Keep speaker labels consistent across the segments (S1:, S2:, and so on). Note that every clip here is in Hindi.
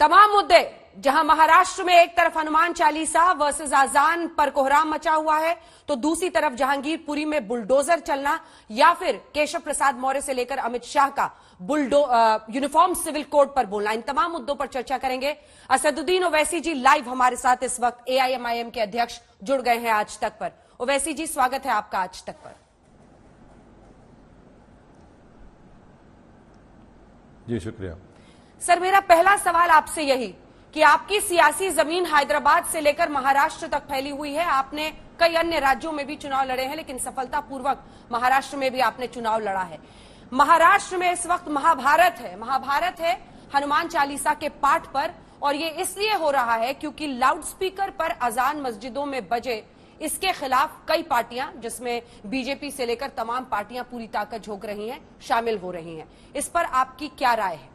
S1: तमाम मुद्दे जहां महाराष्ट्र में एक तरफ हनुमान चालीसा वर्सेस आजान पर कोहराम मचा हुआ है, तो दूसरी तरफ जहांगीरपुरी में बुलडोजर चलना या फिर केशव प्रसाद मौर्य से लेकर अमित शाह का यूनिफॉर्म सिविल कोड पर बोलना, इन तमाम मुद्दों पर चर्चा करेंगे। असदुद्दीन ओवैसी जी लाइव हमारे साथ इस वक्त एआईएमआईएम के अध्यक्ष जुड़ गए हैं आज तक पर। ओवैसी जी, स्वागत है आपका आज तक पर।
S2: जी शुक्रिया
S1: सर, मेरा पहला सवाल आपसे यही कि आपकी सियासी जमीन हैदराबाद से लेकर महाराष्ट्र तक फैली हुई है। आपने कई अन्य राज्यों में भी चुनाव लड़े हैं, लेकिन सफलतापूर्वक महाराष्ट्र में भी आपने चुनाव लड़ा है। महाराष्ट्र में इस वक्त महाभारत है हनुमान चालीसा के पाठ पर, और ये इसलिए हो रहा है क्योंकि लाउडस्पीकर पर अजान मस्जिदों में बजे, इसके खिलाफ कई पार्टियां, जिसमें बीजेपी से लेकर तमाम पार्टियां पूरी ताकत झोंक रही हैं, शामिल हो रही हैं। इस पर आपकी क्या राय है?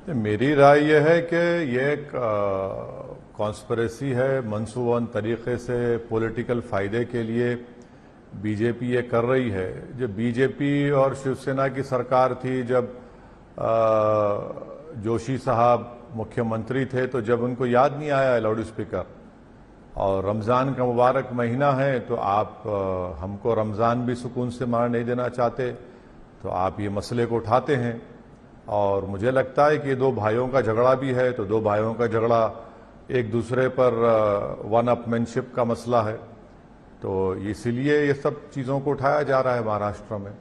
S2: मेरी राय यह है कि ये एक कॉन्स्पिरेसी है, मंसूबबंद तरीके से पॉलिटिकल फायदे के लिए बीजेपी ये कर रही है। जब बीजेपी और शिवसेना की सरकार थी, जब जोशी साहब मुख्यमंत्री थे, तो जब उनको याद नहीं आया लाउड स्पीकर, और रमज़ान का मुबारक महीना है तो आप हमको रमज़ान भी सुकून से मार नहीं देना चाहते, तो आप ये मसले को उठाते हैं। और मुझे लगता है कि दो भाइयों का झगड़ा भी है, तो दो भाइयों का झगड़ा एक दूसरे पर वन अपमैनशिप का मसला है, तो इसीलिए ये सब चीज़ों को उठाया जा रहा है महाराष्ट्र में।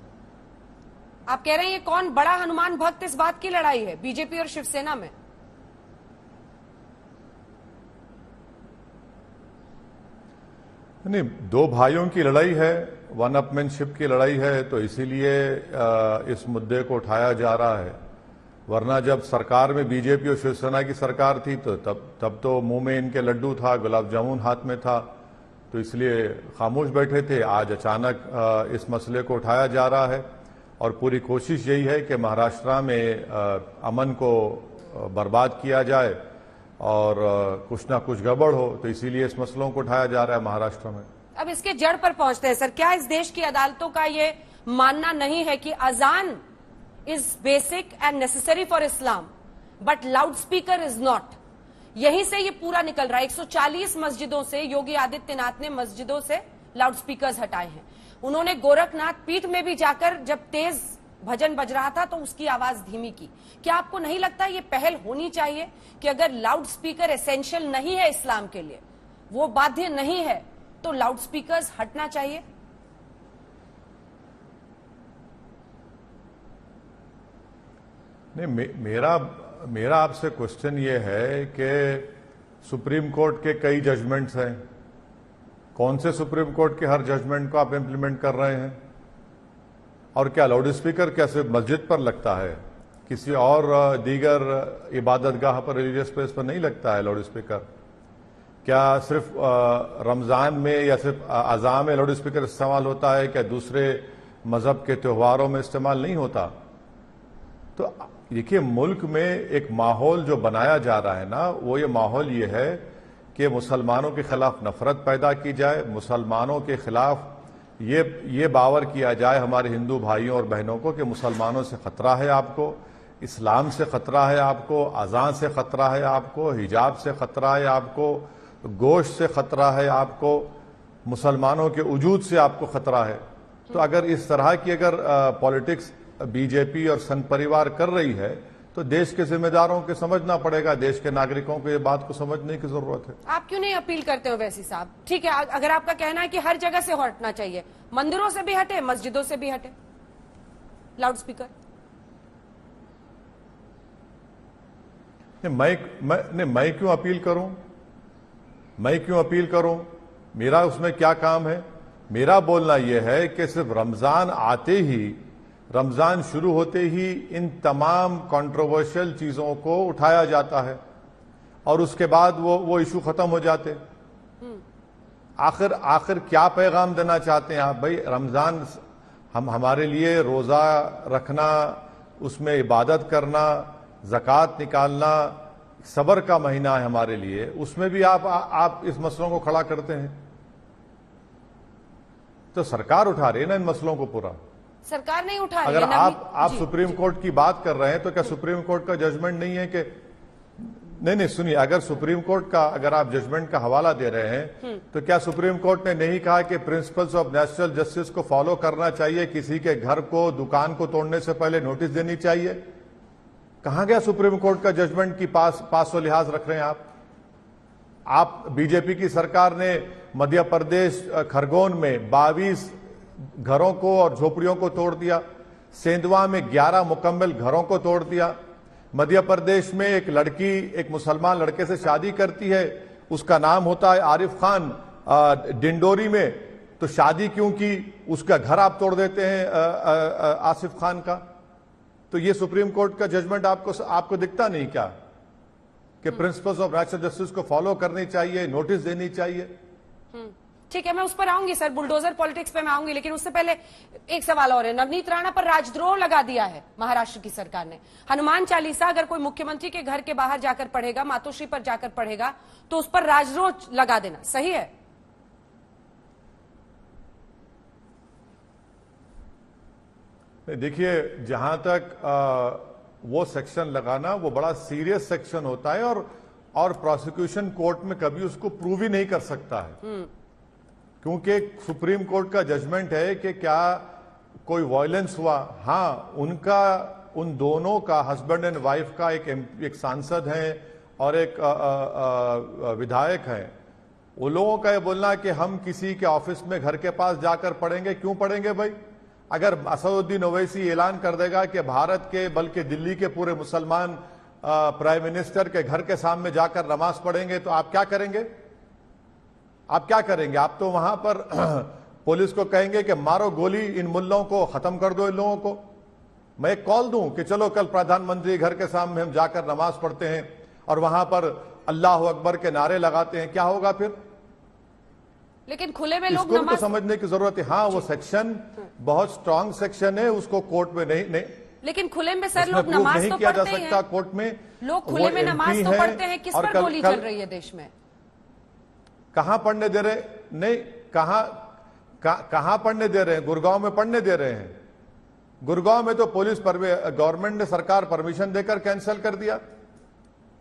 S1: आप कह रहे हैं ये कौन बड़ा हनुमान भक्त, इस बात की लड़ाई है बीजेपी और शिवसेना में?
S2: नहीं, दो भाइयों की लड़ाई है, वन अपमैनशिप की लड़ाई है, तो इसीलिए इस मुद्दे को उठाया जा रहा है। वरना जब सरकार में बीजेपी और शिवसेना की सरकार थी तो तब तो मुंह में इनके लड्डू था, गुलाब जामुन हाथ में था, तो इसलिए खामोश बैठे थे। आज अचानक इस मसले को उठाया जा रहा है, और पूरी कोशिश यही है कि महाराष्ट्र में अमन को बर्बाद किया जाए और कुछ ना कुछ गड़बड़ हो, तो इसीलिए इस मसलों को उठाया जा रहा है महाराष्ट्र में।
S1: अब इसके जड़ पर पहुंचते हैं सर। क्या इस देश की अदालतों का ये मानना नहीं है कि अजान is basic and necessary for Islam but loud speaker is not? यहीं से ये पूरा निकल रहा है। 140 मस्जिदों से योगी आदित्यनाथ ने मस्जिदों से लाउड स्पीकर हटाए हैं। उन्होंने गोरखनाथ पीठ में भी जाकर जब तेज भजन बज रहा था तो उसकी आवाज धीमी की। क्या आपको नहीं लगता ये पहल होनी चाहिए कि अगर लाउड स्पीकर एसेंशियल नहीं है इस्लाम के लिए, वो बाध्य नहीं है, तो लाउड स्पीकर्स हटना चाहिए?
S2: नहीं, मेरा आपसे क्वेश्चन ये है कि सुप्रीम कोर्ट के कई जजमेंट्स हैं, कौन से सुप्रीम कोर्ट के हर जजमेंट को आप इम्प्लीमेंट कर रहे हैं? और क्या लाउड स्पीकर क्या सिर्फ मस्जिद पर लगता है, किसी और दीगर इबादतगाह पर, रिलीजियस प्लेस पर नहीं लगता है लाउड स्पीकर? क्या सिर्फ रमज़ान में या सिर्फ अज़ान में लाउड स्पीकर इस्तेमाल होता है? क्या दूसरे मजहब के त्योहारों में इस्तेमाल नहीं होता? तो देखिए, मुल्क में एक माहौल जो बनाया जा रहा है ना, वो ये माहौल ये है कि मुसलमानों के खिलाफ नफरत पैदा की जाए, मुसलमानों के खिलाफ ये बावर किया जाए हमारे हिंदू भाइयों और बहनों को कि मुसलमानों से खतरा है आपको, इस्लाम से खतरा है आपको, अजान से खतरा है आपको, हिजाब से खतरा है आपको, गोश्त से खतरा है आपको, मुसलमानों के वजूद से आपको खतरा है। तो अगर इस तरह की पॉलिटिक्स बीजेपी और संघ परिवार कर रही है, तो देश के जिम्मेदारों के समझना पड़ेगा, देश के नागरिकों को ये बात को समझने की जरूरत है।
S1: आप क्यों नहीं अपील करते हो वैसी साहब? ठीक है, अगर आपका कहना है कि हर जगह से हटना चाहिए, मंदिरों से भी हटे, मस्जिदों से भी हटे लाउड स्पीकर।
S2: मैं क्यों अपील करूं? मैं क्यों अपील करूं? मेरा उसमें क्या काम है? मेरा बोलना यह है कि सिर्फ रमजान आते ही, रमजान शुरू होते ही इन तमाम कंट्रोवर्शियल चीजों को उठाया जाता है और उसके बाद वो इशू खत्म हो जाते। आखिर क्या पैगाम देना चाहते हैं आप? भाई, रमजान हमारे लिए रोजा रखना, उसमें इबादत करना, ज़कात निकालना, सबर का महीना है हमारे लिए, उसमें भी आप इस मसलों को खड़ा करते हैं। तो सरकार उठा रही है ना इन मसलों को पूरा।
S1: सरकार नहीं उठा रही
S2: अगर
S1: है।
S2: आप सुप्रीम कोर्ट की बात कर रहे हैं तो क्या सुप्रीम कोर्ट का जजमेंट नहीं है कि नहीं सुनिए, अगर सुप्रीम कोर्ट का अगर आप जजमेंट का हवाला दे रहे हैं तो क्या सुप्रीम कोर्ट ने नहीं कहा कि प्रिंसिपल्स ऑफ नेचुरल जस्टिस को फॉलो करना चाहिए, किसी के घर को दुकान को तोड़ने से पहले नोटिस देनी चाहिए? कहां गया सुप्रीम कोर्ट का जजमेंट की पास लिहाज रख रहे हैं आप बीजेपी की सरकार ने मध्य प्रदेश खरगोन में 22 घरों को और झोपड़ियों को तोड़ दिया, सेंधवा में 11 मुकम्मल घरों को तोड़ दिया। मध्य प्रदेश में एक लड़की एक मुसलमान लड़के से शादी करती है, उसका नाम होता है आरिफ खान, डिंडोरी में, तो शादी क्यों की, उसका घर आप तोड़ देते हैं आसिफ खान का। तो ये सुप्रीम कोर्ट का जजमेंट आपको दिखता नहीं क्या कि प्रिंसिपल्स ऑफ नेचुरल जस्टिस को फॉलो करनी चाहिए, नोटिस देनी चाहिए?
S1: ठीक है, मैं उस पर आऊंगी सर, बुलडोजर पॉलिटिक्स पे मैं आऊंगी, लेकिन उससे पहले एक सवाल और है। नवनीत राणा पर राजद्रोह लगा दिया है महाराष्ट्र की सरकार ने। हनुमान चालीसा अगर कोई मुख्यमंत्री के घर के बाहर जाकर पढ़ेगा, मातोश्री पर जाकर पढ़ेगा, तो उस पर राजद्रोह लगा देना सही है?
S2: देखिए, जहां तक वो सेक्शन लगाना वो बड़ा सीरियस सेक्शन होता है और प्रोसिक्यूशन कोर्ट में कभी उसको प्रूव ही नहीं कर सकता है, क्योंकि सुप्रीम कोर्ट का जजमेंट है कि क्या कोई वायलेंस हुआ। हाँ, उन दोनों का, हस्बैंड एंड वाइफ का, एक सांसद हैं और एक विधायक हैं, उन लोगों का ये बोलना कि हम किसी के ऑफिस में घर के पास जाकर पढ़ेंगे, क्यों पढ़ेंगे भाई? अगर असदुद्दीन ओवैसी ऐलान कर देगा कि भारत के बल्कि दिल्ली के पूरे मुसलमान प्राइम मिनिस्टर के घर के सामने जाकर नमाज पढ़ेंगे, तो आप क्या करेंगे? आप क्या करेंगे? आप तो वहां पर पुलिस को कहेंगे कि मारो गोली, इन मुल्लों को खत्म कर दो, इन लोगों को। मैं एक कॉल दूं कि चलो कल प्रधानमंत्री घर के सामने हम जाकर नमाज पढ़ते हैं और वहां पर अल्लाह अकबर के नारे लगाते हैं, क्या होगा फिर?
S1: लेकिन खुले में लोग
S2: नमाज तो समझने की जरूरत है। हाँ, वो सेक्शन बहुत स्ट्रांग सेक्शन है, उसको कोर्ट में नहीं
S1: लेकिन खुले में सर लोग नमाज तो
S2: किया जा सकता कोर्ट में।
S1: लोग खुले में नमाज तो पढ़ते हैं, किस पर गोली चल रही है देश में?
S2: कहां पढ़ने दे रहे? नहीं, कहां पढ़ने दे रहे हैं? गुड़गांव में पढ़ने दे रहे हैं। गुड़गांव में तो पुलिस गवर्नमेंट ने, सरकार परमिशन देकर कैंसिल कर दिया।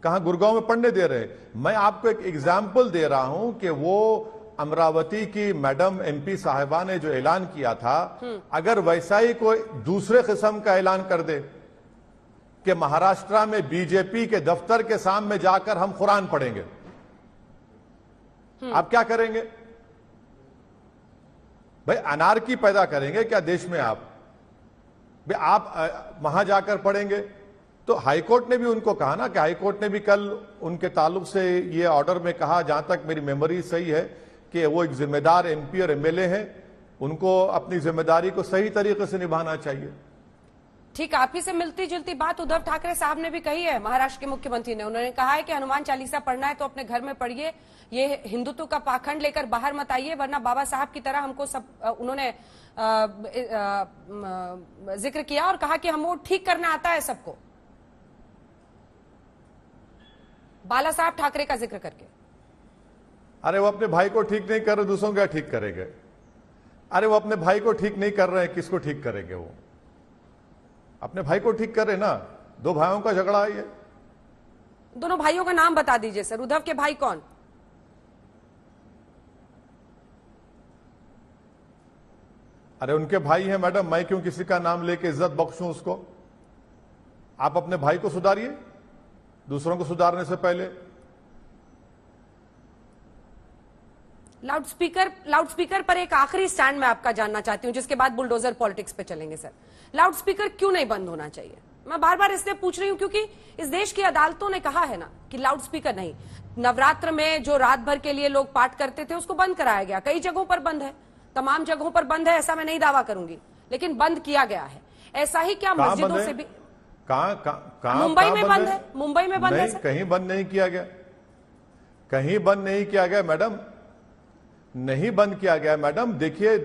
S2: कहां गुड़गांव में पढ़ने दे रहे हैं? मैं आपको एक एग्जाम्पल दे रहा हूं कि वो अमरावती की मैडम एमपी साहिबा ने जो ऐलान किया था, अगर वैसा ही कोई दूसरे किस्म का ऐलान कर दे कि महाराष्ट्र में बीजेपी के दफ्तर के सामने जाकर हम कुरान पढ़ेंगे, आप क्या करेंगे भाई? अनारकी पैदा करेंगे क्या देश में आप? भाई आप वहां जाकर पढ़ेंगे? तो हाईकोर्ट ने भी उनको कहा ना, कि हाईकोर्ट ने भी कल उनके ताल्लुक से ये ऑर्डर में कहा, जहां तक मेरी मेमोरी सही है, कि वो एक जिम्मेदार एमपी और एमएलए हैं, उनको अपनी जिम्मेदारी को सही तरीके से निभाना चाहिए।
S1: ठीक, आप ही से मिलती जुलती बात उद्धव ठाकरे साहब ने भी कही है, महाराष्ट्र के मुख्यमंत्री ने। उन्होंने कहा है कि हनुमान चालीसा पढ़ना है तो अपने घर में पढ़िए, ये हिंदुत्व का पाखंड लेकर बाहर मत आइए, वरना बाबा साहब की तरह हमको सब। उन्होंने जिक्र किया और कहा कि हम वो ठीक करना आता है सबको, बाला साहब ठाकरे का जिक्र करके।
S2: अरे वो अपने भाई को ठीक नहीं कर रहे, दूसरों क्या ठीक करेंगे? अरे वो अपने भाई को ठीक नहीं कर रहे हैं, किसको ठीक करेंगे? वो अपने भाई को ठीक करे ना। दो भाइयों का झगड़ा है ये।
S1: दोनों भाइयों का नाम बता दीजिए सर। उद्धव के भाई कौन?
S2: अरे उनके भाई हैं मैडम, मैं क्यों किसी का नाम लेके इज्जत बख्शूं उसको? आप अपने भाई को सुधारिए दूसरों को सुधारने से पहले।
S1: लाउडस्पीकर पर एक आखिरी स्टैंड मैं आपका जानना चाहती हूं, जिसके बाद बुलडोजर पॉलिटिक्स पे चलेंगे सर। लाउडस्पीकर क्यों नहीं बंद होना चाहिए? मैं बार बार इसलिए पूछ रही हूं क्योंकि इस देश की अदालतों ने कहा है ना कि लाउडस्पीकर नहीं। नवरात्र में जो रात भर के लिए लोग पाठ करते थे उसको बंद कराया गया, कई जगहों पर बंद है, तमाम जगहों पर बंद है, ऐसा मैं नहीं दावा करूंगी, लेकिन बंद किया गया है। ऐसा ही क्या मस्जिदों से भी? मुंबई में बंद है, मुंबई में बंद है।
S2: कहीं बंद नहीं किया गया, कहीं बंद नहीं किया गया मैडम, नहीं बंद किया गया मैडम। देखिए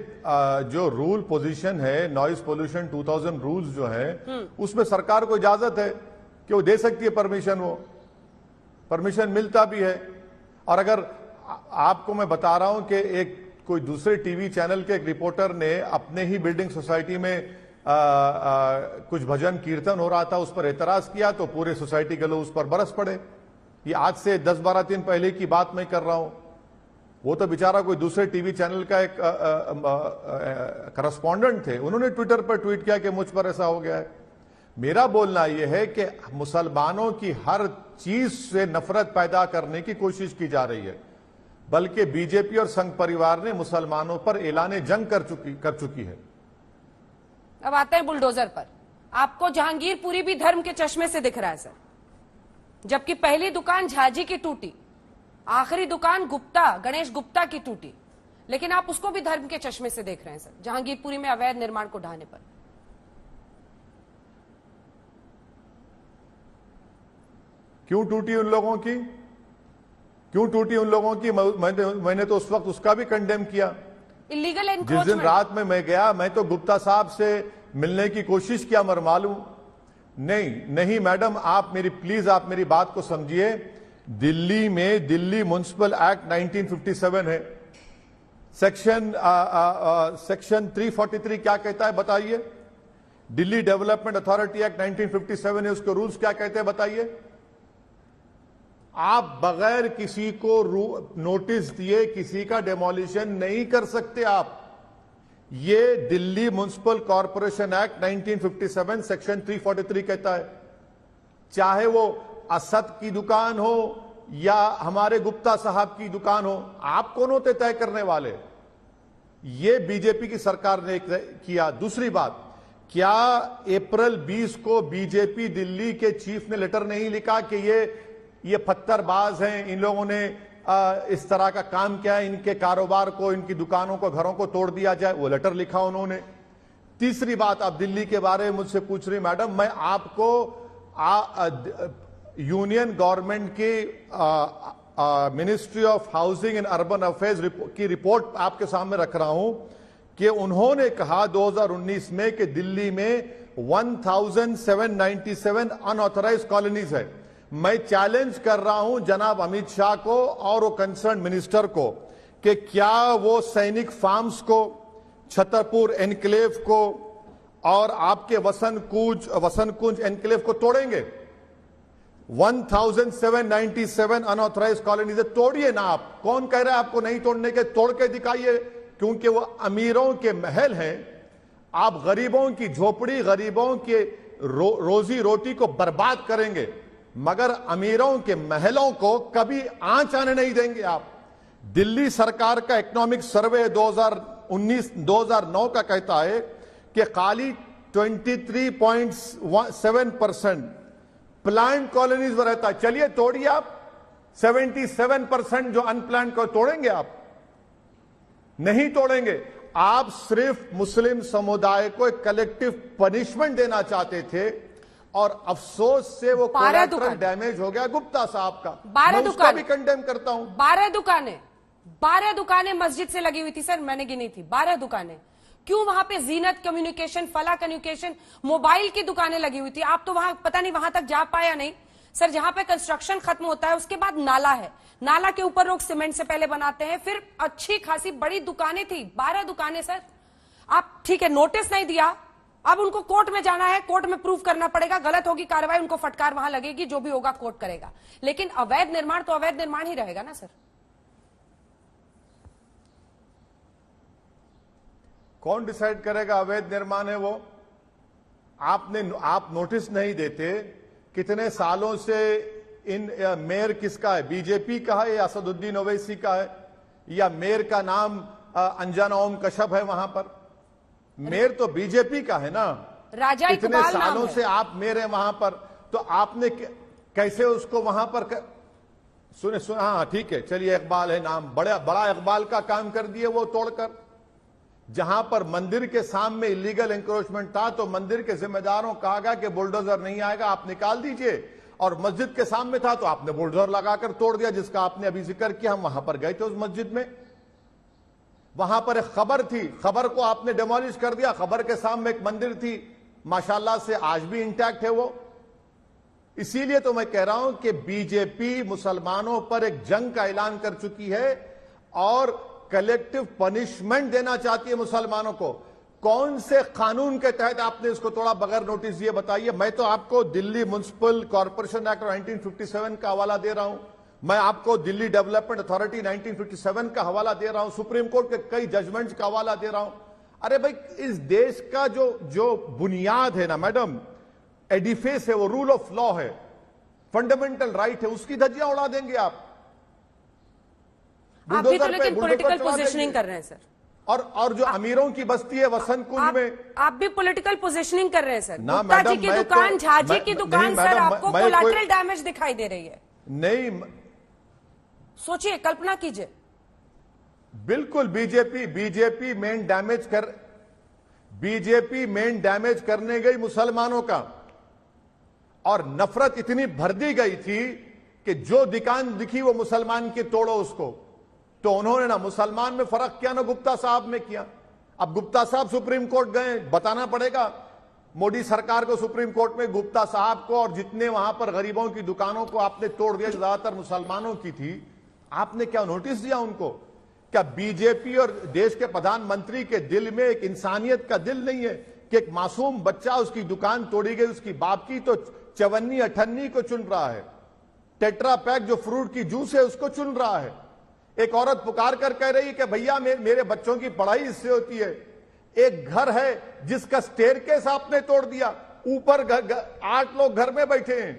S2: जो रूल पोजीशन है, नॉइज पोल्यूशन 2000 रूल्स जो है, उसमें सरकार को इजाजत है कि वो दे सकती है परमिशन, वो परमिशन मिलता भी है। और अगर आपको मैं बता रहा हूं कि एक कोई दूसरे टीवी चैनल के एक रिपोर्टर ने अपने ही बिल्डिंग सोसाइटी में कुछ भजन कीर्तन हो रहा था, उस पर एतराज किया तो पूरे सोसाइटी के लोग उस पर बरस पड़े। ये आज से 10-12 दिन पहले की बात मैं कर रहा हूं। वो तो बेचारा कोई दूसरे टीवी चैनल का एक करस्पॉन्डेंट थे, उन्होंने ट्विटर पर ट्वीट किया कि मुझ पर ऐसा हो गया है। मेरा बोलना यह है कि मुसलमानों की हर चीज से नफरत पैदा करने की कोशिश की जा रही है, बल्कि बीजेपी और संघ परिवार ने मुसलमानों पर ऐलान जंग कर चुकी है।
S1: अब आते हैं बुलडोजर पर। आपको जहांगीरपुरी भी धर्म के चश्मे से दिख रहा है सर, जबकि पहली दुकान झाजी की टूटी, आखिरी दुकान गणेश गुप्ता की टूटी, लेकिन आप उसको भी धर्म के चश्मे से देख रहे हैं सर, जहांगीरपुरी में अवैध निर्माण को ढाने पर।
S2: क्यों टूटी उन लोगों की? क्यों टूटी उन लोगों की? मैंने तो उस वक्त उसका भी कंडेम किया।
S1: इलीगल
S2: जिस दिन
S1: एनक्रोचमेंट।
S2: रात में मैं गया, मैं तो गुप्ता साहब से मिलने की कोशिश किया, मगर मालूम नहीं मैडम, आप मेरी बात को समझिए। दिल्ली में दिल्ली म्युनिसिपल एक्ट 1957 है, सेक्शन 343 क्या कहता है बताइए? दिल्ली डेवलपमेंट अथॉरिटी एक्ट 1957 है, उसके रूल्स क्या कहते हैं बताइए? आप बगैर किसी को नोटिस दिए किसी का डेमोलिशन नहीं कर सकते आप। ये Delhi municipal corporation act 1957 section 343 कहता है। चाहे वो असद की दुकान हो या हमारे गुप्ता साहब की दुकान हो, आप कौन होते तय करने वाले? ये बीजेपी की सरकार ने किया। दूसरी बात, क्या अप्रैल 20 को बीजेपी दिल्ली के चीफ ने लेटर नहीं लिखा कि ये पत्थरबाज हैं, इन लोगों ने इस तरह का काम किया है, इनके कारोबार को, इनकी दुकानों को, घरों को तोड़ दिया जाए? वो लेटर लिखा उन्होंने। तीसरी बात, आप दिल्ली के बारे में मुझसे पूछ रही मैडम, मैं आपको यूनियन गवर्नमेंट की ministry of housing and urban affairs की रिपोर्ट आपके सामने रख रहा हूं कि उन्होंने कहा 2019 में कि दिल्ली में 1797 अनऑथराइज्ड कॉलोनीज है। मैं चैलेंज कर रहा हूं जनाब अमित शाह को और वो कंसर्न मिनिस्टर को कि क्या वो सैनिक फार्म्स को, छतरपुर एनक्लेव को और आपके वसंत कुंज एनक्लेव को तोड़ेंगे? 1797 अनऑथराइज्ड कॉलोनीज तोड़िए ना आप। कौन कह रहा है आपको नहीं तोड़ने के? तोड़ के दिखाइए, क्योंकि वो अमीरों के महल हैं। आप गरीबों की झोपड़ी, गरीबों के रोजी रोटी को बर्बाद करेंगे, मगर अमीरों के महलों को कभी आंच आने नहीं देंगे आप। दिल्ली सरकार का इकोनॉमिक सर्वे 2009 का कहता है कि खाली 23.7% प्लांट कॉलोनीज में रहता है। चलिए तोड़िए आप। 77% जो अनप्लांट को तोड़ेंगे आप? नहीं तोड़ेंगे। आप सिर्फ मुस्लिम समुदाय को एक कलेक्टिव पनिशमेंट देना चाहते थे और अफसोस से वो कोलैटरल डैमेज हो गया गुप्ता साहब का।
S1: 12 दुकानें
S2: भी कंडेम करता हूं।
S1: 12 दुकानें मस्जिद से लगी हुई थी सर, मैंने गिनी थी 12 दुकानें। क्यों? वहां पे जीनत कम्युनिकेशन, फला कम्युनिकेशन, मोबाइल की दुकानें लगी हुई थी। आप तो वहां पता नहीं वहां तक जा पाया नहीं सर। जहां पे कंस्ट्रक्शन खत्म होता है उसके बाद नाला है, नाला के ऊपर लोग सीमेंट से पहले बनाते हैं, फिर अच्छी खासी बड़ी दुकानें थी, 12 दुकानें सर। आप ठीक है नोटिस नहीं दिया, अब उनको कोर्ट में जाना है, कोर्ट में प्रूव करना पड़ेगा, गलत होगी कार्रवाई, उनको फटकार वहां लगेगी, जो भी होगा कोर्ट करेगा। लेकिन अवैध निर्माण तो अवैध निर्माण ही रहेगा ना सर।
S2: कौन डिसाइड करेगा अवैध निर्माण है वो? आप नोटिस नहीं देते। कितने सालों से इन मेयर किसका है? बीजेपी का है या असदुद्दीन ओवैसी का है? या मेयर का नाम अंजना ओम कश्यप है वहां पर? मेयर तो बीजेपी का है ना।
S1: राजा
S2: इतने सालों से आप मेयर हैं वहां पर, तो आपने कैसे उसको वहां पर सुने? हाँ ठीक है, चलिए इकबाल है नाम, बड़ा इकबाल का काम कर दिए वो तोड़कर। जहां पर मंदिर के सामने इलीगल एंक्रोचमेंट था तो मंदिर के जिम्मेदारों कहा गया कि बुलडोजर नहीं आएगा, आप निकाल दीजिए। और मस्जिद के सामने था तो आपने बुलडोजर लगाकर तोड़ दिया, जिसका आपने अभी जिक्र किया। हम वहां पर गए थे उस मस्जिद में, वहां पर एक खबर थी, खबर को आपने डेमोलिश कर दिया। खबर के सामने एक मंदिर थी, माशाल्लाह से आज भी इंटैक्ट है वो। इसीलिए तो मैं कह रहा हूं कि बीजेपी मुसलमानों पर एक जंग का ऐलान कर चुकी है और कलेक्टिव पनिशमेंट देना चाहती है मुसलमानों को। कौन से कानून के तहत आपने इसको तोड़ा बगैर नोटिस दिए, बताइए। मैं तो आपको दिल्ली म्युनिसिपल कॉर्पोरेशन एक्ट 1957 का हवाला दे रहा हूं, मैं आपको दिल्ली डेवलपमेंट अथॉरिटी 1957 का हवाला दे रहा हूं, सुप्रीम कोर्ट के कई जजमेंट्स का हवाला दे रहा हूं। अरे भाई, इस देश का जो बुनियाद है ना मैडम, एडिफिस है, वो रूल ऑफ लॉ है, फंडामेंटल राइट है, उसकी धज्जियां उड़ा देंगे आप
S1: भी तो लेकिन पॉलिटिकल पोजीशनिंग कर रहे हैं सर।
S2: और जो अमीरों की बस्ती है वसंत कुंज में,
S1: आप भी पॉलिटिकल पोजीशनिंग कर रहे हैं सर।
S2: ना
S1: गुप्ता जी
S2: मैडम,
S1: की
S2: मैं
S1: दुकान,
S2: तो-
S1: झा जी
S2: मैं-
S1: की
S2: नहीं,
S1: दुकान सर,
S2: मैडम,
S1: आपको
S2: मैं
S1: कोलैटरल डैमेज दिखाई दे रही है।
S2: नहीं,
S1: सोचिए, कल्पना कीजिए।
S2: बिल्कुल बीजेपी मेन डैमेज करने गई मुसलमानों का, और नफरत इतनी भर दी गई थी कि जो दुकान दिखी वो मुसलमान की तोड़ो उसको। तो उन्होंने ना मुसलमान में फर्क किया ना गुप्ता साहब में किया। अब गुप्ता साहब सुप्रीम कोर्ट गए, बताना पड़ेगा मोदी सरकार को, सुप्रीम कोर्ट में गुप्ता साहब को, और जितने वहां पर गरीबों की दुकानों को आपने तोड़ दिया, ज्यादातर मुसलमानों की थी, आपने क्या नोटिस दिया उनको? क्या बीजेपी और देश के प्रधानमंत्री के दिल में एक इंसानियत का दिल नहीं है कि एक मासूम बच्चा, उसकी दुकान तोड़ी गई, उसकी बाप की तो चवन्नी अठन्नी को चुन रहा है, टेट्रा पैक जो फ्रूट की जूस है उसको चुन रहा है। एक औरत पुकार कर कह रही है कि भैया मेरे बच्चों की पढ़ाई इससे होती है। एक घर है जिसका स्टेयरकेस आपने तोड़ दिया, ऊपर 8 लोग घर में बैठे हैं।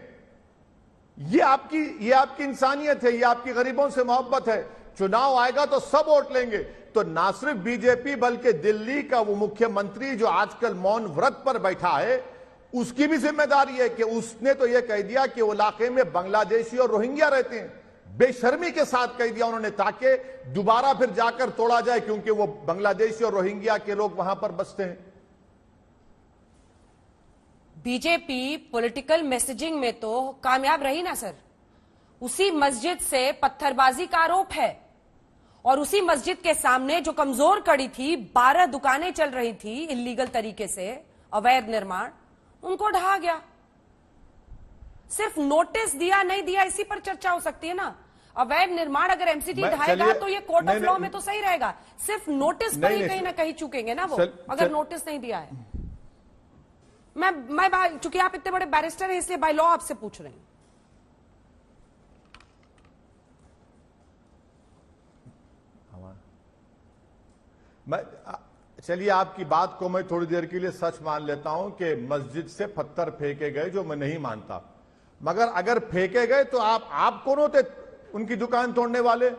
S2: ये आपकी इंसानियत है, ये आपकी गरीबों से मोहब्बत है। चुनाव आएगा तो सब वोट लेंगे। तो ना सिर्फ बीजेपी बल्कि दिल्ली का वो मुख्यमंत्री जो आजकल मौन व्रत पर बैठा है, उसकी भी जिम्मेदारी है कि उसने तो यह कह दिया कि वो इलाके में बांग्लादेशी और रोहिंग्या रहते हैं। बेशर्मी के साथ कह दिया उन्होंने, ताकि दोबारा फिर जाकर तोड़ा जाए, क्योंकि वो बांग्लादेशी और रोहिंग्या के लोग वहां पर बसते हैं।
S1: बीजेपी पॉलिटिकल मैसेजिंग में तो कामयाब रही ना सर। उसी मस्जिद से पत्थरबाजी का आरोप है, और उसी मस्जिद के सामने जो कमजोर कड़ी थी, 12 दुकानें चल रही थी इल्लीगल तरीके से, अवैध निर्माण, उनको ढहा गया। सिर्फ नोटिस दिया नहीं दिया इसी पर चर्चा हो सकती है ना। अवैध निर्माण अगर एमसीडी ढाएगा तो ये कोर्ट ऑफ लॉ में तो सही रहेगा। सिर्फ नोटिस पर ही कहीं ना कहीं चूकेंगे ना वो, अगर नोटिस नहीं दिया है। मैं चूंकि आप इतने बड़े बैरिस्टर हैं इसलिए बाय लॉ आपसे पूछ रहे हैं।
S2: चलिए, आपकी बात को मैं थोड़ी देर के लिए सच मान लेता हूं कि मस्जिद से पत्थर फेंके गए, जो मैं नहीं मानता, मगर अगर फेंके गए तो आप कौन होते उनकी दुकान तोड़ने वाले?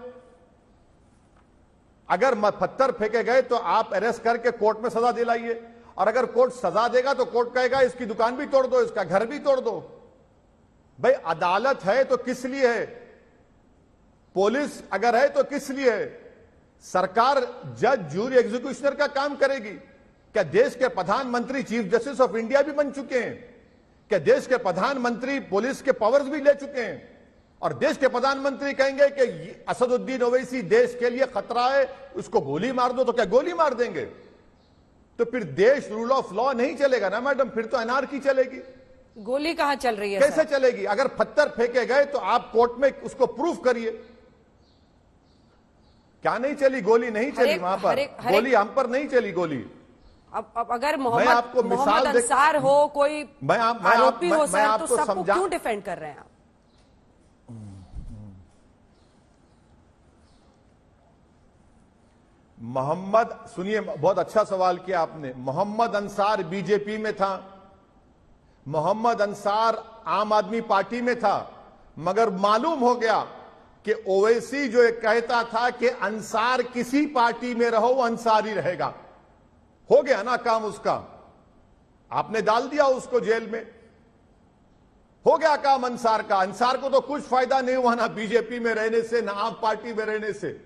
S2: अगर पत्थर फेंके गए तो आप अरेस्ट करके कोर्ट में सजा दिलाइए, और अगर कोर्ट सजा देगा तो कोर्ट कहेगा इसकी दुकान भी तोड़ दो, इसका घर भी तोड़ दो। भाई, अदालत है तो किस लिए है? पुलिस अगर है तो किस लिए है? सरकार जज, जूरी, एग्जीक्यूशनर का काम करेगी। क्या देश के प्रधानमंत्री चीफ जस्टिस ऑफ इंडिया भी बन चुके हैं? क्या देश के प्रधानमंत्री पुलिस के पावर्स भी ले चुके हैं? और देश के प्रधानमंत्री कहेंगे कि असदुद्दीन ओवैसी देश के लिए खतरा है, उसको गोली मार दो, तो क्या गोली मार देंगे? तो फिर देश रूल ऑफ लॉ नहीं चलेगा ना मैडम, फिर तो अनार्की चलेगी।
S1: गोली कहां चल रही है?
S2: कैसे चलेगी? अगर पत्थर फेंके गए तो आप कोर्ट में उसको प्रूफ करिए। क्या नहीं चली? गोली नहीं चली वहां पर, गोली हम पर नहीं चली गोली।
S1: अब अगर मोहम्मद अंसार हो, कोई आरोपी हो सर, तो सबको क्यों डिफेंड कर रहे हैं आप?
S2: मोहम्मद, सुनिए, बहुत अच्छा सवाल किया आपने। मोहम्मद अंसार बीजेपी में था, मोहम्मद अंसार आम आदमी पार्टी में था, मगर मालूम हो गया कि ओवैसी जो कहता था कि अंसार किसी पार्टी में रहो वो अंसारी रहेगा, हो गया ना काम उसका। आपने डाल दिया उसको जेल में, हो गया काम अंसार का। अंसार को तो कुछ फायदा नहीं हुआ ना बीजेपी में रहने से, ना आप पार्टी में रहने से।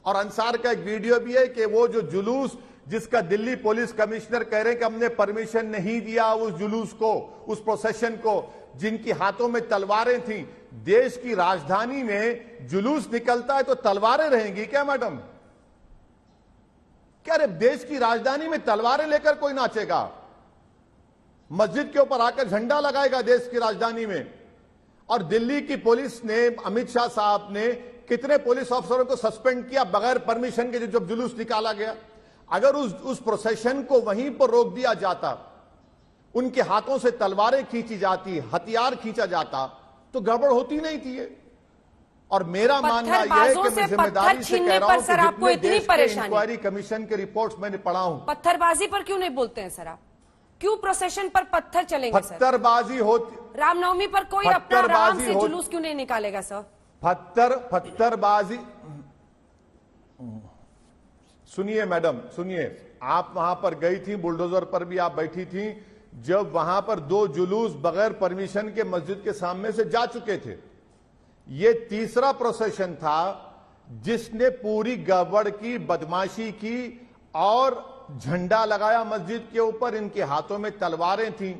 S2: और अंसार का एक वीडियो भी है कि वो जो जुलूस, जिसका दिल्ली पुलिस कमिश्नर कह रहे हैं कि हमने परमिशन नहीं दिया उस जुलूस को, उस प्रोसेशन को, जिनकी हाथों में तलवारें थी। देश की राजधानी में जुलूस निकलता है तो तलवारें रहेंगी क्या मैडम? क्या रे, देश की राजधानी में तलवारें लेकर कोई नाचेगा? मस्जिद के ऊपर आकर झंडा लगाएगा देश की राजधानी में? और दिल्ली की पुलिस ने, अमित शाह साहब ने कितने पुलिस ऑफिसरों को सस्पेंड किया बगैर परमिशन के जब जुलूस निकाला गया।
S3: अगर उस प्रोसेशन को वहीं पर रोक दिया जाता, उनके हाथों से तलवारें खींची जाती, हथियार खींचा जाता, तो गड़बड़ होती नहीं थी ये। और मेरा मानना यह है कि मैं जिम्मेदारी से कह रहा हूं कि
S1: आपको इतनी परेशानी,
S3: इंक्वायरी कमीशन के रिपोर्ट्स मैंने पढ़ा हूं।
S1: पत्थरबाजी पर क्यों नहीं बोलते हैं सर आप? क्यों प्रोसेशन पर पत्थर चलेंगे सर?
S3: पत्थरबाजी होती,
S1: रामनवमी पर कोई अपना आराम से जुलूस क्यों नहीं निकालेगा सर?
S3: पत्थरबाजी, सुनिए मैडम, सुनिए, आप वहां पर गई थी, बुलडोजर पर भी आप बैठी थी, जब वहां पर 2 जुलूस बगैर परमिशन के मस्जिद के सामने से जा चुके थे। ये तीसरा प्रोसेशन था जिसने पूरी गड़बड़ की, बदमाशी की और झंडा लगाया मस्जिद के ऊपर। इनके हाथों में तलवारें थीं।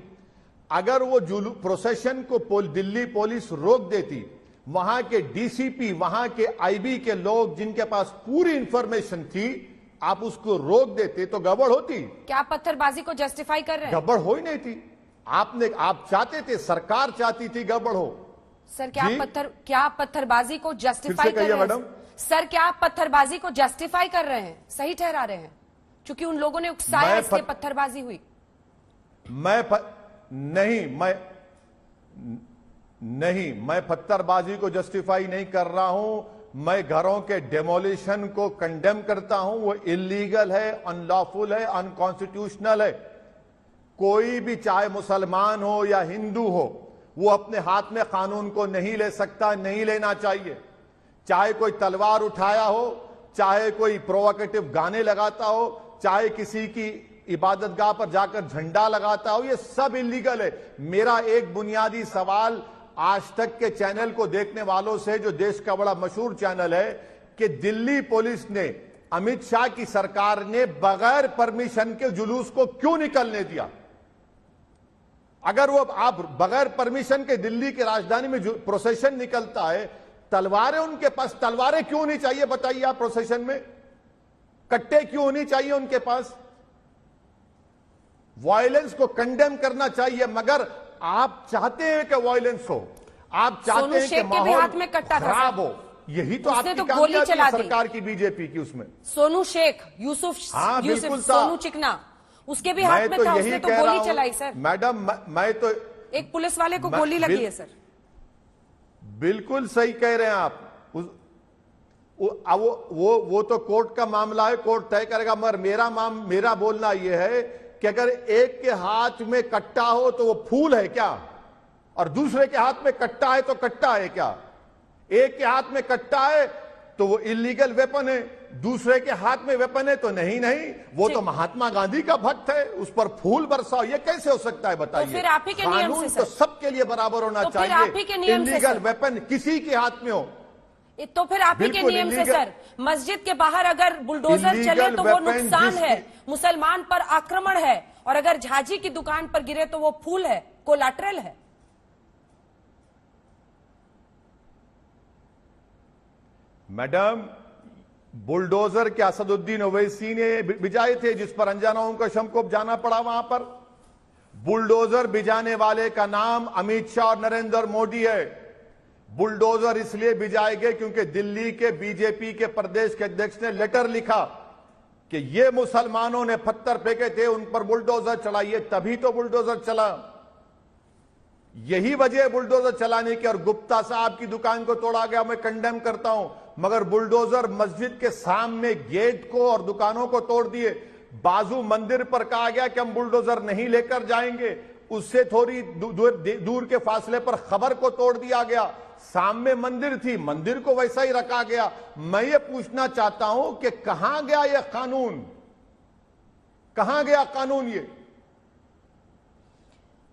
S3: अगर वो प्रोसेशन को दिल्ली पुलिस रोक देती, वहां के डीसीपी, वहां के आईबी के लोग जिनके पास पूरी इंफॉर्मेशन थी, आप उसको रोक देते तो गड़बड़ होती।
S1: क्या पत्थरबाजी को जस्टिफाई कर रहे हैं?
S3: गड़बड़ हो ही नहीं थी। आप चाहते थे, सरकार चाहती थी गड़बड़ हो।
S1: सर क्या आप पत्थरबाजी को जस्टिफाई कर रहे हैं? मैडम सर, क्या आप पत्थरबाजी को जस्टिफाई कर रहे हैं, सही ठहरा रहे हैं? क्योंकि उन लोगों ने उकसाया इसलिए पत्थरबाजी हुई।
S3: मैं पत्थरबाजी को जस्टिफाई नहीं कर रहा हूं। मैं घरों के डेमोलिशन को कंडेम करता हूं। वो इलीगल है, अनलॉफुल है, अनकॉन्स्टिट्यूशनल है। कोई भी, चाहे मुसलमान हो या हिंदू हो, वो अपने हाथ में कानून को नहीं ले सकता, नहीं लेना चाहिए। चाहे कोई तलवार उठाया हो, चाहे कोई प्रोवोकेटिव गाने लगाता हो, चाहे किसी की इबादतगाह पर जाकर झंडा लगाता हो, ये सब इलीगल है। मेरा एक बुनियादी सवाल आज तक के चैनल को देखने वालों से, जो देश का बड़ा मशहूर चैनल है, कि दिल्ली पुलिस ने, अमित शाह की सरकार ने बगैर परमिशन के जुलूस को क्यों निकलने दिया? अगर वो आप बगैर परमिशन के दिल्ली की राजधानी में प्रोसेशन निकलता है, तलवारें उनके पास, तलवारें क्यों नहीं चाहिए बताइए आप? प्रोसेशन में कट्टे क्यों होनी चाहिए उनके पास? वायलेंस को कंडेम करना चाहिए, मगर आप चाहते हैं कि वायलेंस हो, आप चाहते हैं कि माहौल खराब हो। यही तो आपकी कामयाबी है सरकार की, बीजेपी की। उसमें
S1: सोनू शेख, यूसुफ, सोनू चिकना, उसके भी हाथ में था, उसने तो गोली चलाई सर।
S3: मैडम, मैं तो
S1: एक पुलिस वाले को गोली लगी है सर।
S3: बिल्कुल सही कह रहे हैं आप। वो तो कोर्ट का मामला है, कोर्ट तय करेगा। मगर मेरा बोलना यह है कि अगर एक के हाथ में कट्टा हो तो वो फूल है क्या? और दूसरे के हाथ में कट्टा है तो कट्टा है क्या? एक के हाथ में कट्टा है तो वो इलीगल वेपन है, दूसरे के हाथ में वेपन है तो नहीं। वो तो महात्मा गांधी का भक्त है, उस पर फूल बरसाओ, ये कैसे हो सकता है बताइए?
S1: तो फिर आप ही के नियम से
S3: तो सबके लिए बराबर होना चाहिए। इलीगल वेपन किसी के हाथ में हो
S1: तो फिर आप ही के नियम से सर, मस्जिद के बाहर अगर बुलडोजर चले तो वो नुकसान है, मुसलमान पर आक्रमण है, और अगर झाजी की दुकान पर गिरे तो वो फूल है, कोलाटरल है।
S3: मैडम, बुलडोजर के असदुद्दीन ओवैसी ने भिजाए थे, जिस पर अंजनाओं को शमकोप जाना पड़ा। वहां पर बुलडोजर भिजाने वाले का नाम अमित शाह और नरेंद्र मोदी है। बुलडोजर इसलिए भिजाए गए क्योंकि दिल्ली के बीजेपी के प्रदेश के अध्यक्ष ने लेटर लिखा कि ये मुसलमानों ने पत्थर फेंके थे, उन पर बुलडोजर चलाइए, तभी तो बुलडोजर चला। यही वजह है बुलडोजर चलाने की। और गुप्ता साहब की दुकान को तोड़ा गया, मैं कंडेम करता हूं, मगर बुलडोजर मस्जिद के सामने गेट को और दुकानों को तोड़ दिए। बाजू मंदिर पर कहा गया कि हम बुलडोजर नहीं लेकर जाएंगे, उससे थोड़ी दूर के फासले पर खबर को तोड़ दिया गया। सामने मंदिर थी, मंदिर को वैसा ही रखा गया। मैं ये पूछना चाहता हूं कि कहां गया ये कानून? कहां गया कानून? ये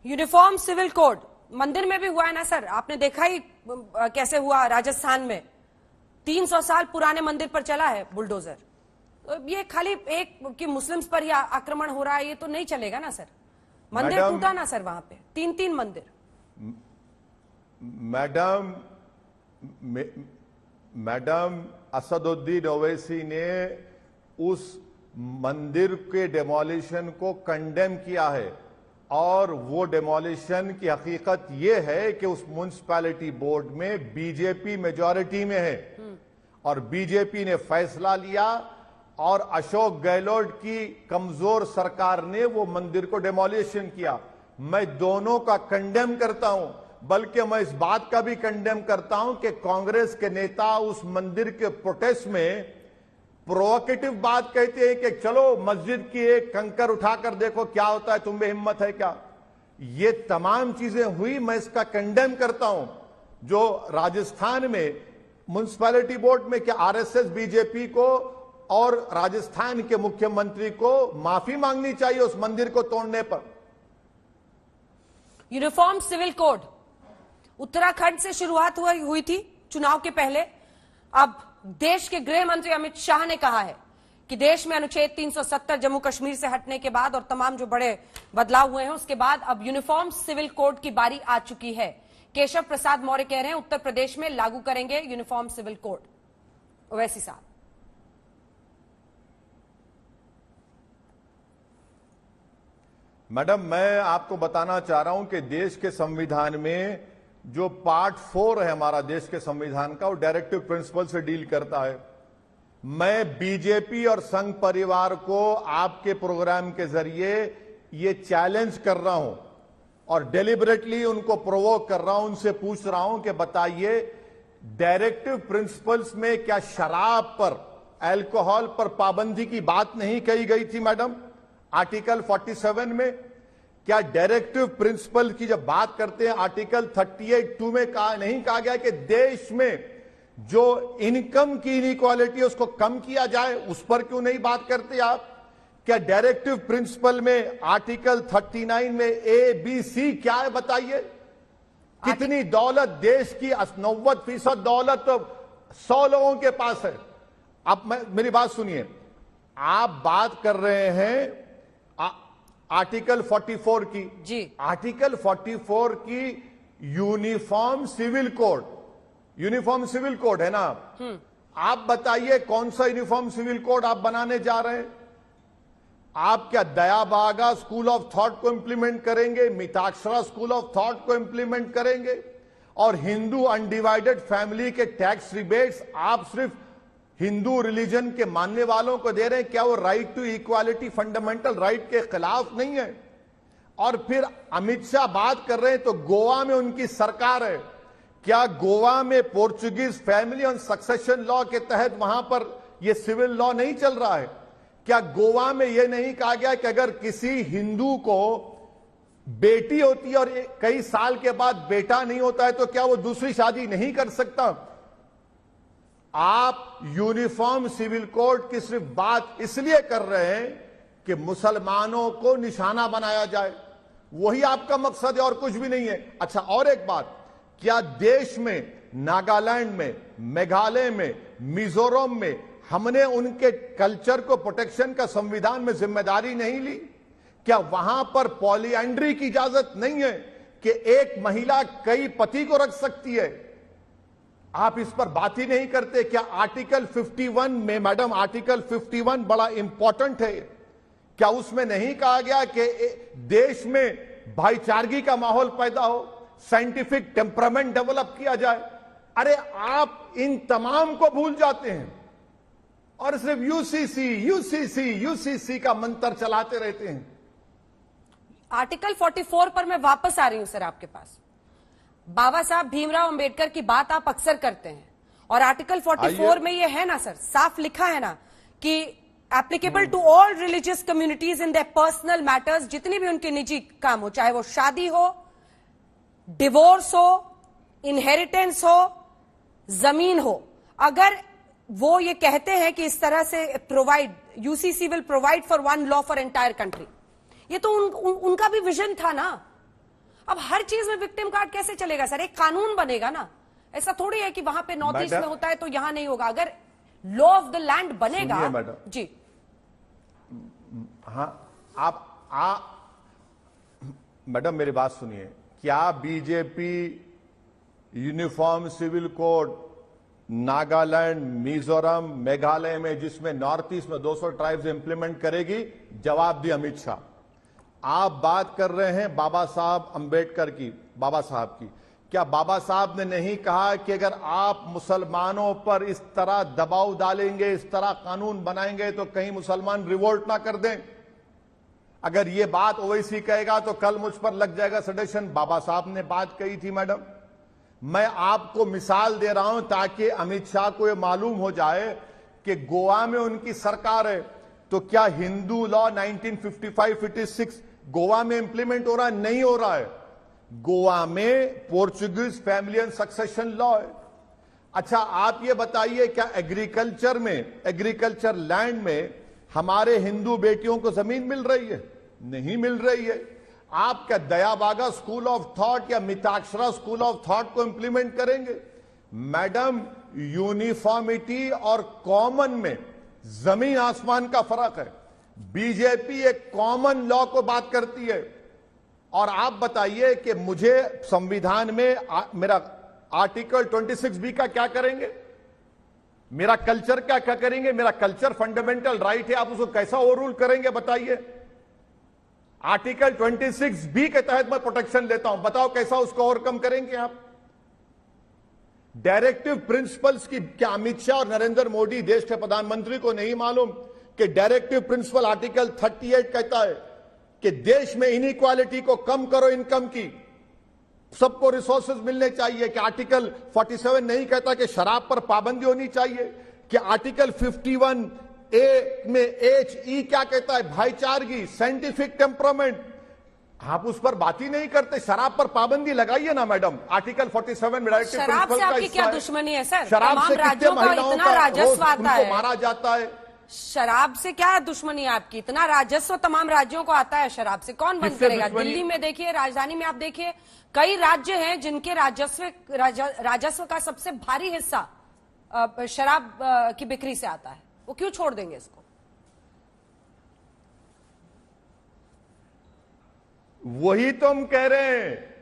S1: यूनिफॉर्म सिविल कोड मंदिर में भी हुआ है ना सर, आपने देखा ही कैसे हुआ राजस्थान में। 300 साल पुराने मंदिर पर चला है बुलडोजर। तो ये खाली एक कि मुस्लिम्स पर ही आक्रमण हो रहा है, ये तो नहीं चलेगा ना सर। मंदिर टूटा ना सर वहां पे, 3 मंदिर।
S3: मैडम, असदुद्दीन ओवैसी ने उस मंदिर के डेमोलिशन को कंडेम किया है, और वो डेमोलिशन की हकीकत ये है कि उस म्युनिसिपैलिटी बोर्ड में बीजेपी मेजॉरिटी में है, और बीजेपी ने फैसला लिया और अशोक गहलोत की कमजोर सरकार ने वो मंदिर को डेमोलिशन किया। मैं दोनों का कंडेम करता हूं, बल्कि मैं इस बात का भी कंडेम करता हूं कि कांग्रेस के नेता उस मंदिर के प्रोटेस्ट में प्रोवोकेटिव बात कहते हैं कि चलो मस्जिद की एक कंकर उठाकर देखो क्या होता है, तुम्हें हिम्मत है क्या। ये तमाम चीजें हुई, मैं इसका कंडेम करता हूं। जो राजस्थान में म्युनिसिपैलिटी बोर्ड में क्या आरएसएस बीजेपी को और राजस्थान के मुख्यमंत्री को माफी मांगनी चाहिए उस मंदिर को तोड़ने पर।
S1: यूनिफॉर्म सिविल कोड उत्तराखंड से शुरुआत हुई थी चुनाव के पहले। अब देश के गृह मंत्री अमित शाह ने कहा है कि देश में अनुच्छेद 370 जम्मू कश्मीर से हटने के बाद और तमाम जो बड़े बदलाव हुए हैं उसके बाद अब यूनिफॉर्म सिविल कोड की बारी आ चुकी है। केशव प्रसाद मौर्य कह रहे हैं उत्तर प्रदेश में लागू करेंगे यूनिफॉर्म सिविल कोड। ओवैसी साहब,
S3: मैडम, मैं आपको बताना चाह रहा हूं कि देश के संविधान में जो पार्ट 4 है हमारा देश के संविधान का, वो डायरेक्टिव प्रिंसिपल से डील करता है। मैं बीजेपी और संघ परिवार को आपके प्रोग्राम के जरिए ये चैलेंज कर रहा हूं और डेलिबरेटली उनको प्रोवोक कर रहा हूं, उनसे पूछ रहा हूं कि बताइए डायरेक्टिव प्रिंसिपल्स में क्या शराब पर, अल्कोहल पर पाबंदी की बात नहीं कही गई थी मैडम? आर्टिकल 47 में क्या डायरेक्टिव प्रिंसिपल की जब बात करते हैं आर्टिकल 38(2) में नहीं कहा गया कि देश में जो इनकम की इनइक्वालिटी है उसको कम किया जाए? उस पर क्यों नहीं बात करते आप? क्या डायरेक्टिव प्रिंसिपल में आर्टिकल 39 में ABC क्या है बताइए? कितनी दौलत देश की 90% दौलत तो 100 लोगों के पास है। अब मेरी बात सुनिए, आप बात कर रहे हैं आर्टिकल 44 की
S1: जी।
S3: आर्टिकल 44 की यूनिफॉर्म सिविल कोड है ना? आप बताइए कौन सा यूनिफॉर्म सिविल कोड आप बनाने जा रहे हैं? आप क्या दयाबागा स्कूल ऑफ थॉट को इंप्लीमेंट करेंगे, मिताक्षरा स्कूल ऑफ थॉट को इंप्लीमेंट करेंगे, और हिंदू अनडिवाइडेड फैमिली के टैक्स रिबेट्स आप सिर्फ हिंदू रिलीजन के मानने वालों को दे रहे हैं? क्या वो right to equality fundamental right के खिलाफ नहीं है? और फिर अमित शाह बात कर रहे हैं तो गोवा में उनकी सरकार है, क्या गोवा में Portuguese family and succession law के तहत वहां पर यह सिविल लॉ नहीं चल रहा है? क्या गोवा में यह नहीं कहा गया कि अगर किसी हिंदू को बेटी होती है और कई साल के बाद बेटा नहीं होता है तो क्या वो दूसरी शादी नहीं कर सकता? आप यूनिफॉर्म सिविल कोड की सिर्फ बात इसलिए कर रहे हैं कि मुसलमानों को निशाना बनाया जाए, वही आपका मकसद है और कुछ भी नहीं है। अच्छा, और एक बात, क्या देश में नागालैंड में, मेघालय में, मिजोरम में हमने उनके कल्चर को प्रोटेक्शन का संविधान में जिम्मेदारी नहीं ली? क्या वहां पर पॉलीएंड्री की इजाजत नहीं है कि एक महिला कई पति को रख सकती है? आप इस पर बात ही नहीं करते। क्या आर्टिकल 51 में मैडम, आर्टिकल 51 बड़ा इंपॉर्टेंट है, क्या उसमें नहीं कहा गया कि देश में भाईचारगी का माहौल पैदा हो, साइंटिफिक टेम्परामेंट डेवलप किया जाए? अरे आप इन तमाम को भूल जाते हैं और सिर्फ यूसीसी का मंत्र चलाते रहते हैं।
S1: आर्टिकल 44 पर मैं वापस आ रही हूं सर आपके पास। बाबा साहब भीमराव अंबेडकर की बात आप अक्सर करते हैं और आर्टिकल 44 में ये है ना सर, साफ लिखा है ना कि applicable to all religious communities in their personal matters, जितनी भी उनके निजी काम हो, चाहे वो शादी हो, डिवोर्स हो, इनहेरिटेंस हो, जमीन हो, अगर वो ये कहते हैं कि इस तरह से provide, UCC will provide for one law for entire country, ये तो उनका भी विजन था ना। अब हर चीज में विक्टिम कार्ड कैसे चलेगा सर? एक कानून बनेगा ना, ऐसा थोड़ी है कि वहां पे नॉर्थ ईस्ट में होता है तो यहां नहीं होगा। अगर लॉ ऑफ द लैंड बनेगा जी।
S3: हाँ, मैडम मेरी बात सुनिए, क्या BJP uniform civil code Nagaland, Mizoram, Meghalaya में, जिसमें नॉर्थ ईस्ट में 200 ट्राइब्स इंप्लीमेंट करेगी? जवाब दिया अमित शाह। आप बात कर रहे हैं बाबा साहब अंबेडकर की, बाबा साहब की, क्या बाबा साहब ने नहीं कहा कि अगर आप मुसलमानों पर इस तरह दबाव डालेंगे, इस तरह कानून बनाएंगे तो कहीं मुसलमान रिवोल्ट ना कर दें? अगर ये बात ओवैसी कहेगा तो कल मुझ पर लग जाएगा सडेशन। बाबा साहब ने बात कही थी मैडम। मैं आपको मिसाल दे रहा हूं ताकि अमित शाह को यह मालूम हो जाए कि गोवा में उनकी सरकार है, तो क्या हिंदू लॉ 1955-56 गोवा में इंप्लीमेंट हो रहा है? नहीं हो रहा है। गोवा में Portuguese family and succession law है। अच्छा, आप ये बताइए, क्या एग्रीकल्चर में, एग्रीकल्चर लैंड में हमारे हिंदू बेटियों को जमीन मिल रही है? नहीं मिल रही है। आप क्या दयाबागा स्कूल ऑफ थॉट या मिताक्षरा स्कूल ऑफ थॉट को इंप्लीमेंट करेंगे? मैडम, यूनिफॉर्मिटी और कॉमन में जमीन आसमान का फर्क है। बीजेपी एक कॉमन लॉ को बात करती है, और आप बताइए कि मुझे संविधान में मेरा आर्टिकल 26B का क्या करेंगे? मेरा कल्चर क्या क्या करेंगे? मेरा कल्चर फंडामेंटल राइट है, आप उसको कैसा ओवररूल करेंगे बताइए? आर्टिकल 26B के तहत मैं प्रोटेक्शन लेता हूं, बताओ कैसा उसको ओवरकम करेंगे आप? डायरेक्टिव प्रिंसिपल्स की क्या अमित शाह और नरेंद्र मोदी देश के प्रधानमंत्री को नहीं मालूम कि डायरेक्टिव प्रिंसिपल आर्टिकल 38 कहता है कि देश में इनइक्वालिटी को कम करो, इनकम की, सबको रिसोर्सेज मिलने चाहिए? कि आर्टिकल 47 नहीं कहता कि शराब पर पाबंदी होनी चाहिए? कि आर्टिकल 51A में HE क्या कहता है? भाईचारगी, साइंटिफिक टेम्परामेंट। आप उस पर बात ही नहीं करते। शराब पर पाबंदी लगाइए ना मैडम। आर्टिकल 47 में डायरेक्टिव
S1: शराब
S3: प्रिंसिपल
S1: से
S3: का
S1: आपकी
S3: हिस्सा
S1: क्या
S3: है।
S1: दुश्मनी है सर?
S3: शराब से कितने महिलाओं का
S1: राजस्व आता है,
S3: मारा जाता है?
S1: शराब से क्या दुश्मनी है आपकी? इतना राजस्व तमाम राज्यों को आता है शराब से, कौन बंद करेगा? दिल्ली में देखिए, राजधानी में आप देखिए, कई राज्य हैं जिनके राजस्व का सबसे भारी हिस्सा शराब की बिक्री से आता है। वो क्यों छोड़ देंगे इसको?
S3: वही तो हम कह रहे हैं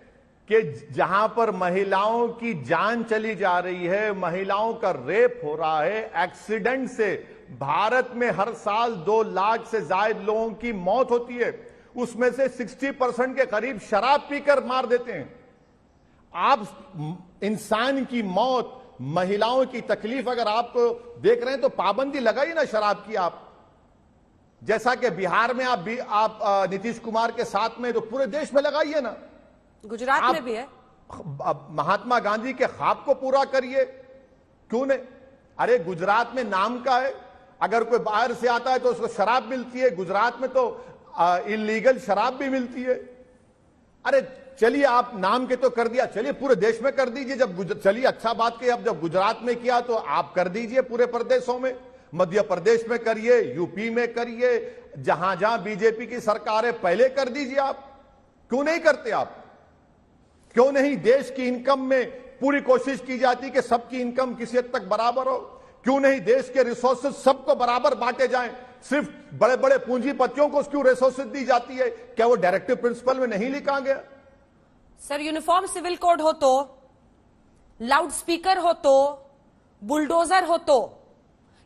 S3: कि जहां पर महिलाओं की जान चली जा रही है, महिलाओं का रेप हो रहा है, एक्सीडेंट से भारत में हर साल 2 लाख से ज्यादा लोगों की मौत होती है, उसमें से 60% के करीब शराब पीकर मार देते हैं। आप इंसान की मौत, महिलाओं की तकलीफ अगर आप देख रहे हैं तो पाबंदी लगाइए ना शराब की। आप जैसा कि बिहार में आप नीतीश कुमार के साथ में, तो पूरे देश में लगाइए ना।
S1: गुजरात में भी है।
S3: महात्मा गांधी के ख्वाब को पूरा करिए, क्यों नहीं? अरे गुजरात में नाम का है, अगर कोई बाहर से आता है तो उसको शराब मिलती है। गुजरात में तो इलीगल शराब भी मिलती है। अरे चलिए, आप नाम के तो कर दिया, चलिए पूरे देश में कर दीजिए। चलिए अच्छा बात की, अब जब गुजरात में किया तो आप कर दीजिए पूरे प्रदेशों में। मध्य प्रदेश में करिए, यूपी में करिए, जहां जहां बीजेपी की सरकार है पहले कर दीजिए। आप क्यों नहीं करते? आप क्यों नहीं? देश की इनकम में पूरी कोशिश की जाती कि सबकी इनकम किसी हद तक बराबर हो। क्यों नहीं देश के रिसोर्सेज सबको बराबर बांटे जाएं? सिर्फ बड़े बड़े पूंजीपतियों को क्यों रिसोर्सेज दी जाती है? क्या वो डायरेक्टिव प्रिंसिपल में नहीं लिखा गया?
S1: सर, यूनिफॉर्म सिविल कोड हो तो, लाउड स्पीकर हो तो, बुलडोजर हो तो,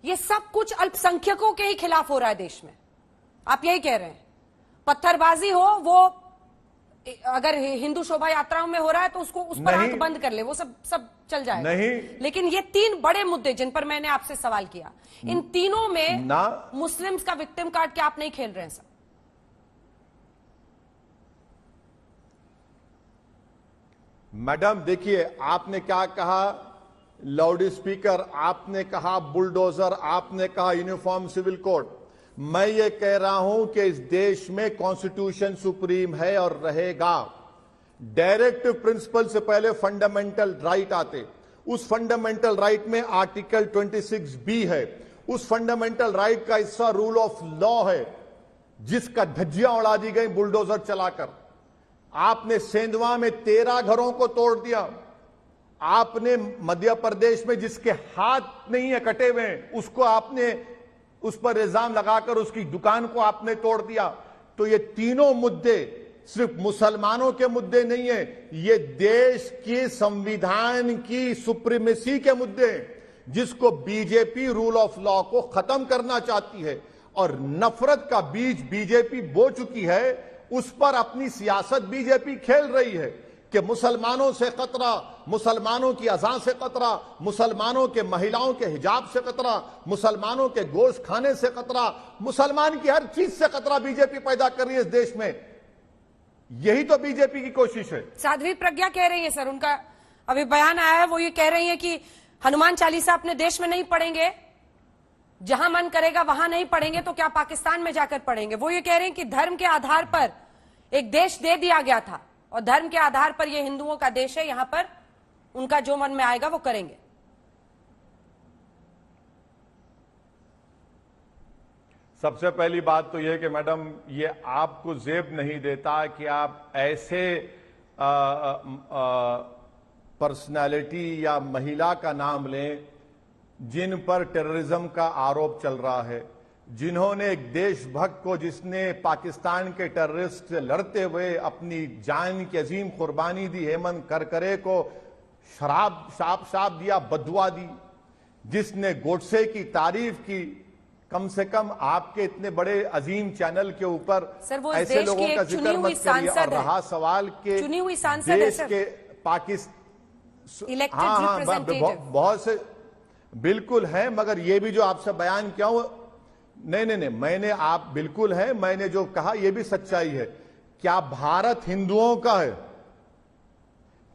S1: ये सब कुछ अल्पसंख्यकों के ही खिलाफ हो रहा है देश में। आप यही कह रहे हैं। पत्थरबाजी हो, वो अगर हिंदू शोभा यात्राओं में हो रहा है तो उसको उस पर आंख बंद कर ले, वो सब चल जाएगा।
S3: नहीं।
S1: लेकिन ये 3 बड़े मुद्दे जिन पर मैंने आपसे सवाल किया, इन तीनों में मुस्लिम्स का विक्टिम कार्ड क्या आप नहीं खेल रहे हैं सर?
S3: मैडम देखिए, आपने क्या कहा? लाउड स्पीकर, आपने कहा बुलडोजर, आपने कहा यूनिफॉर्म सिविल कोड। मैं ये कह रहा हूं कि इस देश में कॉन्स्टिट्यूशन सुप्रीम है और रहेगा। डायरेक्टिव प्रिंसिपल से पहले फंडामेंटल राइट आते। उस फंडामेंटल राइट में आर्टिकल 26B है। उस फंडामेंटल राइट का हिस्सा रूल ऑफ लॉ है, जिसका धज्जियां उड़ा दी गई बुलडोजर चलाकर। आपने सेंधवा में 13 घरों को तोड़ दिया। आपने मध्य प्रदेश में जिसके हाथ नहीं है, कटे हुए हैं, उसको आपने उस पर इल्जाम लगाकर उसकी दुकान को आपने तोड़ दिया। तो ये तीनों मुद्दे सिर्फ मुसलमानों के मुद्दे नहीं है, ये देश के संविधान की सुप्रीमेसी के मुद्दे हैं, जिसको बीजेपी रूल ऑफ लॉ को खत्म करना चाहती है। और नफरत का बीज बीजेपी बो चुकी है, उस पर अपनी सियासत बीजेपी खेल रही है। कि मुसलमानों से खतरा, मुसलमानों की अज़ान से खतरा, मुसलमानों के महिलाओं के हिजाब से खतरा, मुसलमानों के गोश्त खाने से खतरा, मुसलमान की हर चीज से खतरा बीजेपी पैदा कर रही है इस देश में। यही तो बीजेपी की कोशिश है।
S1: साध्वी प्रज्ञा कह रही है सर, उनका अभी बयान आया है, वो ये कह रही है कि हनुमान चालीसा अपने देश में नहीं पढ़ेंगे, जहां मन करेगा वहां नहीं पढ़ेंगे तो क्या पाकिस्तान में जाकर पढ़ेंगे। वो ये कह रहे हैं कि धर्म के आधार पर एक देश दे दिया गया था और धर्म के आधार पर यह हिंदुओं का देश है, यहां पर उनका जो मन में आएगा वो करेंगे।
S3: सबसे पहली बात तो यह कि मैडम, ये आपको जेब नहीं देता कि आप ऐसे पर्सनालिटी या महिला का नाम लें जिन पर टेररिज्म का आरोप चल रहा है, जिन्होंने एक देशभक्त को, जिसने पाकिस्तान के टेररिस्ट से लड़ते हुए अपनी जान की अजीम कुर्बानी दी, हेमंत करकरे को शराब शाप दिया, बदुआ दी, जिसने गोडसे की तारीफ की। कम से कम आपके इतने बड़े अजीम चैनल के ऊपर ऐसे लोगों का जिक्र मत करिए। और रहा सवाल के
S1: चुनी हुई सांसद है
S3: देश के पाकिस्तान, बहुत से बिल्कुल है, मगर ये भी जो आपसे बयान किया वो नहीं, मैंने, आप बिल्कुल है, मैंने जो कहा यह भी सच्चाई है। क्या भारत हिंदुओं का है?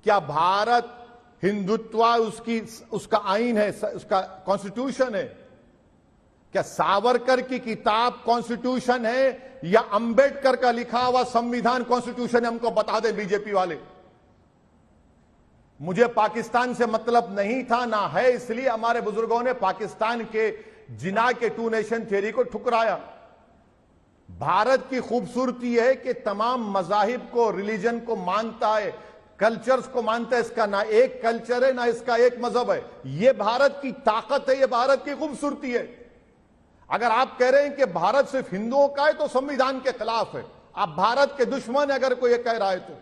S3: क्या भारत हिंदुत्व उसका आईन है, उसका कॉन्स्टिट्यूशन है? क्या सावरकर की किताब कॉन्स्टिट्यूशन है या अंबेडकर का लिखा हुआ संविधान कॉन्स्टिट्यूशन है? हमको बता दें बीजेपी वाले। मुझे पाकिस्तान से मतलब नहीं था, ना है, इसलिए हमारे बुजुर्गों ने पाकिस्तान के जिना के टू नेशन थ्योरी को ठुकराया। भारत की खूबसूरती है कि तमाम मजाहिब को, रिलीजन को मानता है, कल्चर्स को मानता है। इसका ना एक कल्चर है, ना इसका एक मजहब है। यह भारत की ताकत है, यह भारत की खूबसूरती है। अगर आप कह रहे हैं कि भारत सिर्फ हिंदुओं का है तो संविधान के खिलाफ है। आप भारत के दुश्मन है अगर कोई ये कह रहा है तो।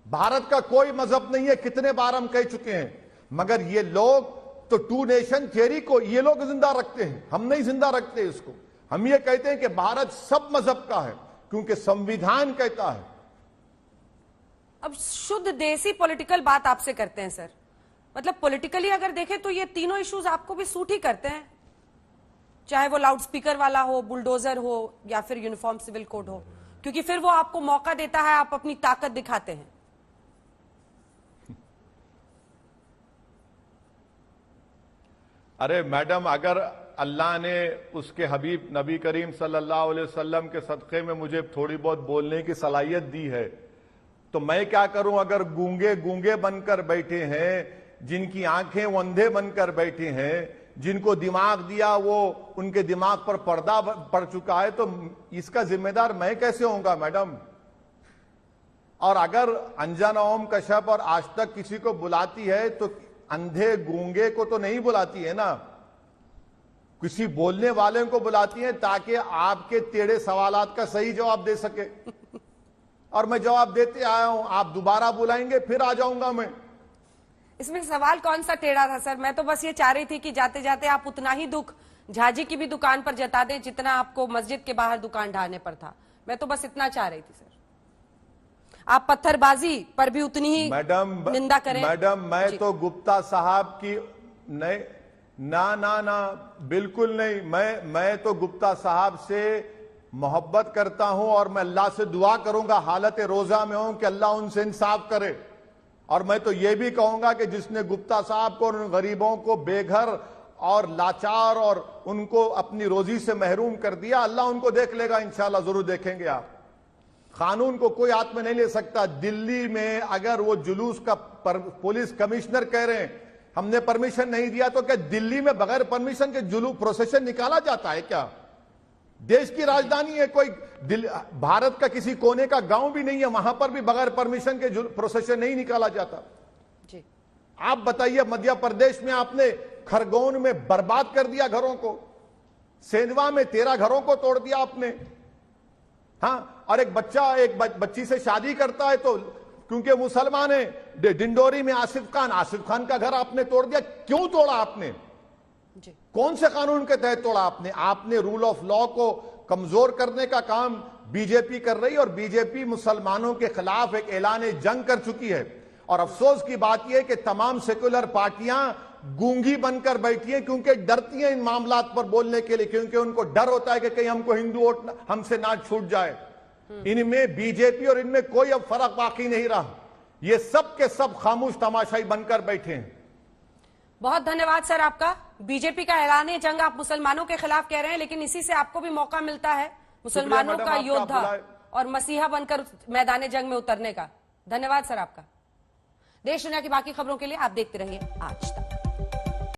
S3: भारत का कोई मजहब नहीं है, कितने बार हम कह चुके हैं। मगर ये लोग तो टू नेशन थियरी को ये लोग जिंदा रखते हैं, हम नहीं जिंदा रखते इसको। हम ये कहते हैं कि भारत सब मजहब का है क्योंकि संविधान कहता है।
S1: अब शुद्ध देसी पॉलिटिकल बात आपसे करते हैं सर, मतलब पॉलिटिकली अगर देखें तो ये तीनों इश्यूज आपको भी सूट ही करते हैं, चाहे वो लाउड स्पीकर वाला हो, बुलडोजर हो या फिर यूनिफॉर्म सिविल कोड हो, क्योंकि फिर वो आपको मौका देता है, आप अपनी ताकत दिखाते हैं।
S3: अरे मैडम, अगर अल्लाह ने उसके हबीब नबी करीम सल्लल्लाहु अलैहि वसल्लम के सदक़े में मुझे थोड़ी बहुत बोलने की सलाहियत दी है तो मैं क्या करूं? अगर गूंगे बनकर बैठे हैं, जिनकी आंखें वो अंधे बनकर बैठे हैं, जिनको दिमाग दिया वो उनके दिमाग पर पर्दा पड़ चुका है, तो इसका जिम्मेदार मैं कैसे होऊंगा मैडम? और अगर अंजना ओम कश्यप और आज तक किसी को बुलाती है तो अंधे गूंगे को तो नहीं बुलाती है ना, किसी बोलने वाले को बुलाती है ताकि आपके टेढ़े सवालात का सही जवाब दे सके। और मैं जवाब देते आया हूं, आप दोबारा बुलाएंगे फिर आ जाऊंगा मैं।
S1: इसमें सवाल कौन सा टेढ़ा था सर? मैं तो बस ये चाह रही थी कि जाते जाते आप उतना ही दुख झाजी की भी दुकान पर जता दें जितना आपको मस्जिद के बाहर दुकान ढाने पर था। मैं तो बस इतना चाह रही थी सर। आप पत्थरबाजी पर भी उतनी ही निंदा करें।
S3: मैडम, मैं तो गुप्ता साहब की नहीं, ना बिल्कुल नहीं। मैं तो गुप्ता साहब से मोहब्बत करता हूं और मैं अल्लाह से दुआ करूंगा, हालत रोजा में हूं, कि अल्लाह उनसे इंसाफ करे। और मैं तो यह भी कहूंगा कि जिसने गुप्ता साहब को और उन गरीबों को बेघर और लाचार और उनको अपनी रोजी से महरूम कर दिया, अल्लाह उनको देख लेगा इंशाल्लाह, जरूर देखेंगे आप। कानून को कोई हाथ में नहीं ले सकता। दिल्ली में अगर वो जुलूस का पुलिस कमिश्नर कह रहे हैं हमने परमिशन नहीं दिया, तो क्या दिल्ली में बगैर परमिशन के जुलूस प्रोसेशन निकाला जाता है क्या? देश की राजधानी है, कोई भारत का किसी कोने का गांव भी नहीं है, वहां पर भी बगैर परमिशन के प्रोसेशन नहीं निकाला जाता
S1: जी।
S3: आप बताइए, मध्य प्रदेश में आपने खरगोन में बर्बाद कर दिया घरों को, सेंधवा में 13 घरों को तोड़ दिया आपने। हाँ, और एक बच्ची से शादी करता है तो क्योंकि मुसलमान है, डिंडोरी में आसिफ खान का घर आपने तोड़ दिया। क्यों तोड़ा आपने? कौन से कानून के तहत तोड़ा आपने? आपने रूल ऑफ लॉ को कमजोर करने का काम बीजेपी कर रही है और बीजेपी मुसलमानों के खिलाफ एक ऐलान जंग कर चुकी है। और अफसोस की बात यह है कि तमाम सेक्युलर पार्टियां गूंगी बनकर बैठी हैं, क्योंकि डरती हैं इन मामलात पर बोलने के लिए, क्योंकि उनको डर होता है कि कहीं हमको हिंदू वोट हमसे ना छूट जाए। इनमें बीजेपी और इनमें कोई अब फर्क बाकी नहीं रहा, ये सब के सब खामोश तमाशाई बनकर बैठे हैं।
S1: बहुत धन्यवाद सर आपका। बीजेपी का ऐलान जंग आप मुसलमानों के खिलाफ कह रहे हैं, लेकिन इसी से आपको भी मौका मिलता है मुसलमानों का योद्धा और मसीहा बनकर मैदान जंग में उतरने का। धन्यवाद सर आपका। देश दुनिया की बाकी खबरों के लिए आप देखते रहिए आज तक।